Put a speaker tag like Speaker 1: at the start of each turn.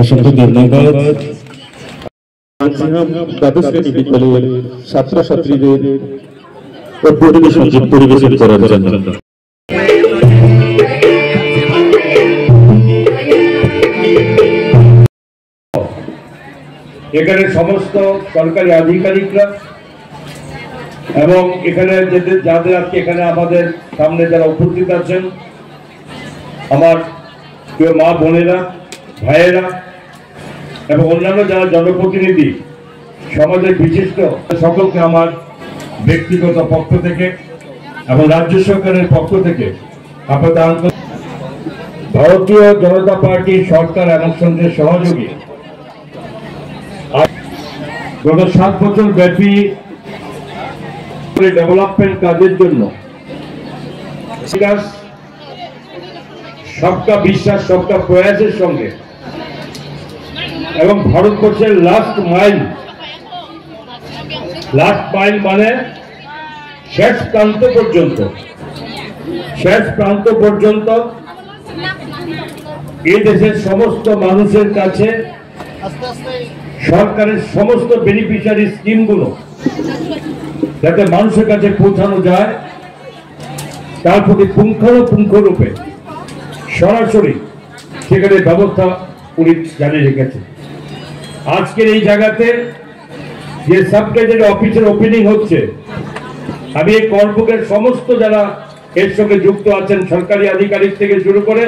Speaker 1: অসংখ্য ধন্যবাদ। দ্বাদশ শ্রেণী বিদ্যালয়ের ছাত্রছাত্রীদের পরিবেশন করার জন্য
Speaker 2: এখানে সমস্ত সরকারি আধিকারিকরা এবং এখানে যাদের আজকে এখানে আমাদের সামনে যারা উপস্থিত আছেন, আমার প্রিয় মা বোনেরা, ভাইয়েরা এবং অন্যান্য যারা জনপ্রতিনিধি, সমাজের বিশিষ্ট সকলকে আমার ব্যক্তিগত পক্ষ থেকে এবং রাজ্য সরকারের পক্ষ থেকে আপনাদের ভারতীয় জনতা পার্টি সরকার এবং সঙ্গে সহযোগী গত 7 বছর ব্যাপী ডেভেলপমেন্ট কাজের জন্য সবকা বিশ্বাস সবকা প্রয়াসের সঙ্গে এবং ভারতবর্ষের লাস্ট মাইল মানে শেষ প্রান্ত পর্যন্ত এই দেশের সমস্ত মানুষের কাছে সরকারের সমস্ত বেনিফিশিয়ারি স্কিমগুলো যাতে মানুষের কাছে পৌঁছানো যায় তার প্রতি পুঙ্খানুপুঙ্খ রূপে সরাসরি সেখানে ব্যবস্থা উনি জানিয়ে রেখেছেন। আজকের এই জায়গাতে যে সাব ট্রেজারি অফিসের ওপেনিং হচ্ছে, আমি এই কর্মকের সমস্ত যারা এর সঙ্গে যুক্ত আছেন, সরকারি আধিকারিক থেকে শুরু করে